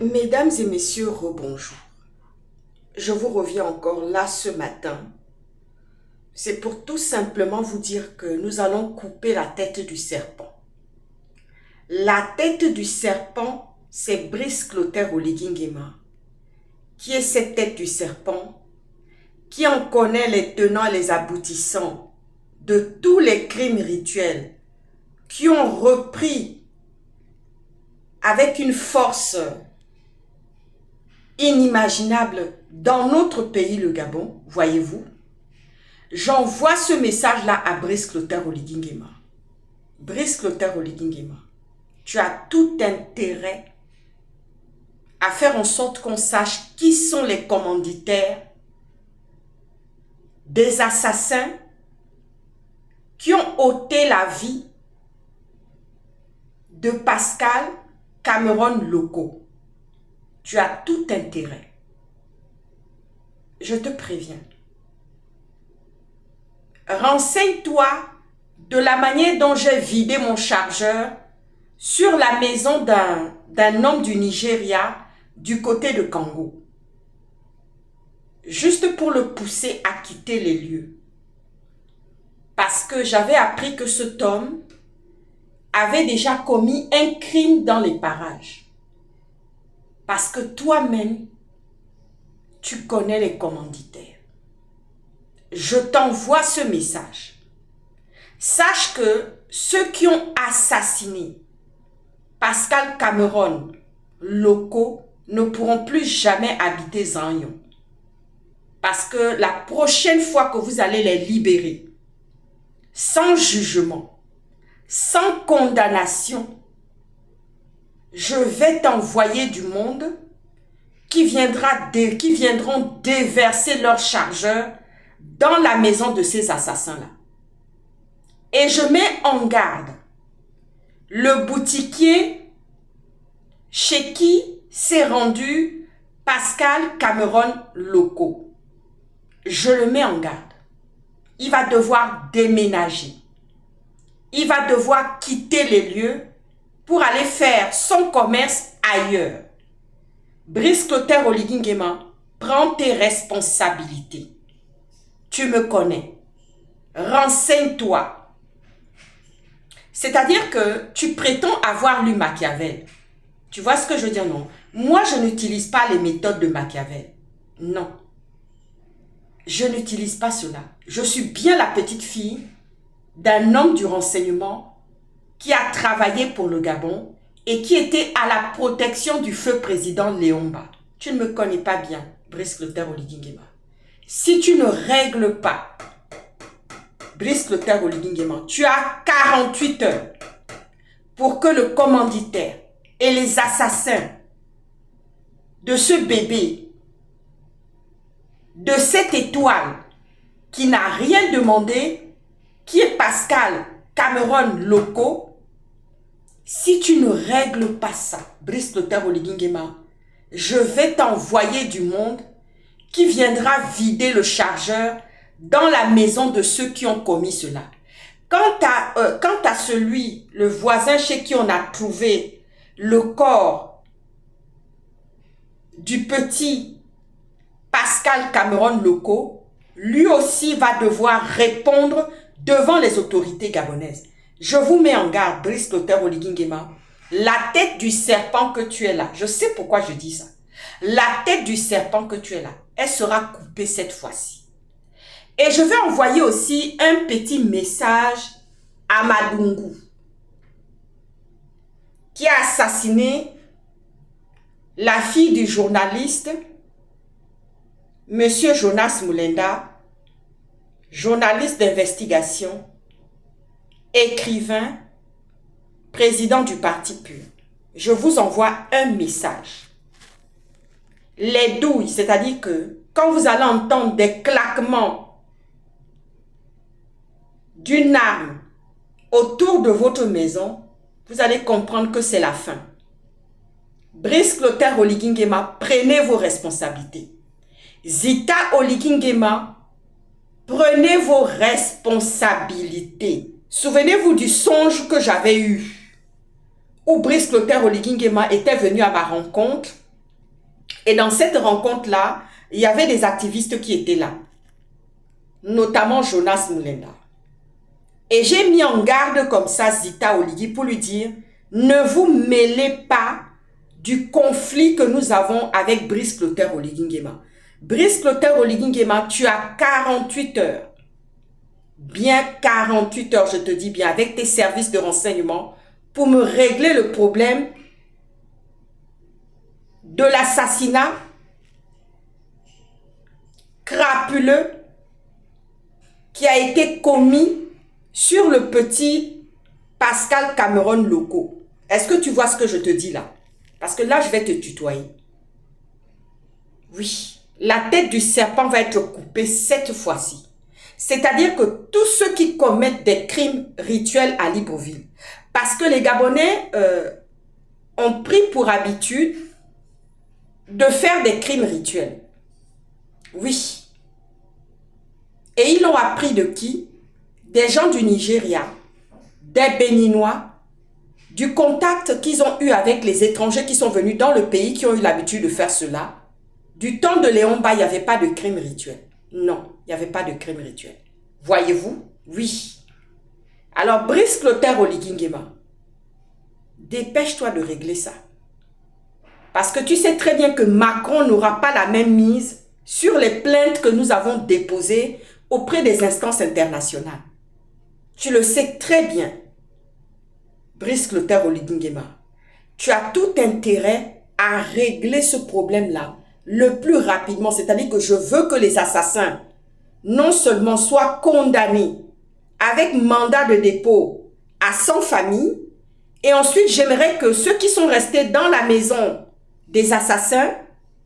Mesdames et messieurs, rebonjour. Je vous reviens encore là ce matin. C'est pour tout simplement vous dire que nous allons couper la tête du serpent. La tête du serpent, c'est Brice Clotaire Oligui Nguema. Qui est cette tête du serpent? Qui en connaît les tenants et les aboutissants de tous les crimes rituels qui ont repris avec une force inimaginable dans notre pays, le Gabon, voyez-vous. J'envoie ce message-là à Brice Clotaire Oligui Nguema. Brice Clotaire Oligui Nguema, tu as tout intérêt à faire en sorte qu'on sache qui sont les commanditaires des assassins qui ont ôté la vie de Pascal Cameron Loko. Tu as tout intérêt. Je te préviens. Renseigne-toi de la manière dont j'ai vidé mon chargeur sur la maison d'un homme du Nigeria du côté de Kango. Juste pour le pousser à quitter les lieux. Parce que j'avais appris que cet homme avait déjà commis un crime dans les parages. Parce que toi-même, tu connais les commanditaires. Je t'envoie ce message. Sache que ceux qui ont assassiné Pascal Cameron Loko ne pourront plus jamais habiter Zanyon. Parce que la prochaine fois que vous allez les libérer, sans jugement, sans condamnation, je vais t'envoyer du monde qui viendront déverser leurs chargeurs dans la maison de ces assassins-là. Et je mets en garde le boutiquier chez qui s'est rendu Pascal Cameron Loko. Je le mets en garde. Il va devoir déménager. Il va devoir quitter les lieux pour aller faire son commerce ailleurs. Brice Clotaire Oligui Nguema, prends tes responsabilités. Tu me connais. Renseigne-toi. C'est-à-dire que tu prétends avoir lu Machiavel. Tu vois ce que je veux dire, non? Moi, je n'utilise pas les méthodes de Machiavel. Non. Je n'utilise pas cela. Je suis bien la petite fille d'un homme du renseignement qui a travaillé pour le Gabon et qui était à la protection du feu président Léomba. Tu ne me connais pas bien, Brice Clotaire Oligui Nguema. Si tu ne règles pas, Brice Clotaire Oligui Nguema, tu as 48 heures pour que le commanditaire et les assassins de ce bébé, de cette étoile qui n'a rien demandé, qui est Pascal Cameron Loko, si tu ne règles pas ça, Brice Clotaire Oligui Nguema, je vais t'envoyer du monde qui viendra vider le chargeur dans la maison de ceux qui ont commis cela. Quant à celui, le voisin chez qui on a trouvé le corps du petit Pascal Cameron Loko, lui aussi va devoir répondre devant les autorités gabonaises. Je vous mets en garde, Brice Clotaire Oligui Nguema, la tête du serpent que tu es là, je sais pourquoi je dis ça, la tête du serpent que tu es là, elle sera coupée cette fois-ci. Et je vais envoyer aussi un petit message à Madungu, qui a assassiné la fille du journaliste, Monsieur Jonas Moulenda, journaliste d'investigation, écrivain, président du Parti Pur. Je vous envoie un message. Les douilles, c'est-à-dire que quand vous allez entendre des claquements d'une arme autour de votre maison, vous allez comprendre que c'est la fin. Brice Clotaire Oligui Nguema, prenez vos responsabilités. Zita Oligui Nguema, prenez vos responsabilités. Souvenez-vous du songe que j'avais eu, où Brice Clotaire Oligui Nguema était venu à ma rencontre Et dans cette rencontre-là, il y avait des activistes qui étaient là, notamment Jonas Moulenda. Et j'ai mis en garde comme ça Zita Oligui pour lui dire, ne vous mêlez pas du conflit que nous avons avec Brice Clotaire Oligui Nguema. Brice Clotaire Oligui Nguema, tu as 48 heures, bien 48 heures, je te dis bien, avec tes services de renseignement, pour me régler le problème de l'assassinat crapuleux qui a été commis sur le petit Pascal Cameron Loco. Est-ce que tu vois ce que je te dis là? Parce que là, je vais te tutoyer. Oui, la tête du serpent va être coupée cette fois-ci. C'est-à-dire que tous ceux qui commettent des crimes rituels à Libreville, parce que les Gabonais ont pris pour habitude de faire des crimes rituels. Oui. Et ils l'ont appris de qui? Des gens du Nigeria, des Béninois, du contact qu'ils ont eu avec les étrangers qui sont venus dans le pays, qui ont eu l'habitude de faire cela. Du temps de Léon Mba, il n'y avait pas de crime rituel. Non, il n'y avait pas de crime rituel. Voyez-vous? Oui. Alors, Brice Clotaire Oligui Nguema, dépêche-toi de régler ça. Parce que tu sais très bien que Macron n'aura pas la même mise sur les plaintes que nous avons déposées auprès des instances internationales. Tu le sais très bien. Brice Clotaire Oligui Nguema, tu as tout intérêt à régler ce problème-là le plus rapidement. C'est-à-dire que je veux que les assassins non seulement soient condamnés avec mandat de dépôt à 100 familles, et ensuite j'aimerais que ceux qui sont restés dans la maison des assassins,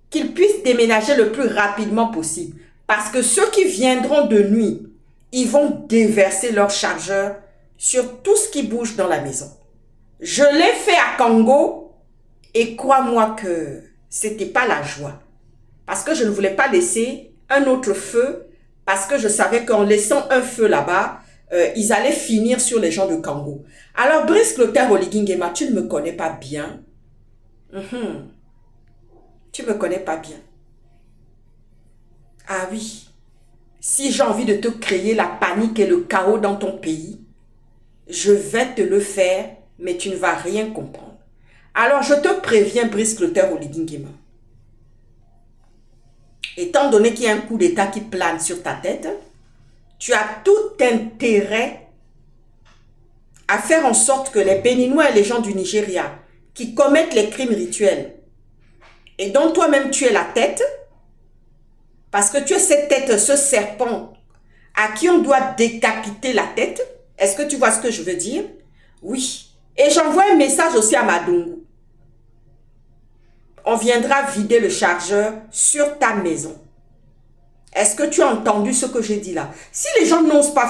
qu'ils puissent déménager le plus rapidement possible. Parce que ceux qui viendront de nuit, ils vont déverser leurs chargeurs sur tout ce qui bouge dans la maison. Je l'ai fait à Congo et crois-moi que c'était pas la joie. Parce que je ne voulais pas laisser un autre feu, parce que je savais qu'en laissant un feu là-bas, ils allaient finir sur les gens de Congo. Alors Brice Clotaire Oligui Nguema, tu ne me connais pas bien. Tu ne me connais pas bien. Ah oui. Si j'ai envie de te créer la panique et le chaos dans ton pays, je vais te le faire, mais tu ne vas rien comprendre. Alors, je te préviens, Brice Clotaire Oligui Nguema. Étant donné qu'il y a un coup d'État qui plane sur ta tête, tu as tout intérêt à faire en sorte que les Béninois et les gens du Nigeria qui commettent les crimes rituels et dont toi-même tu es la tête, parce que tu es cette tête, ce serpent à qui on doit décapiter la tête. Est-ce que tu vois ce que je veux dire? Oui. Et j'envoie un message aussi à Madungu. On viendra vider le chargeur sur ta maison. Est-ce que tu as entendu ce que j'ai dit là? Si les gens n'osent pas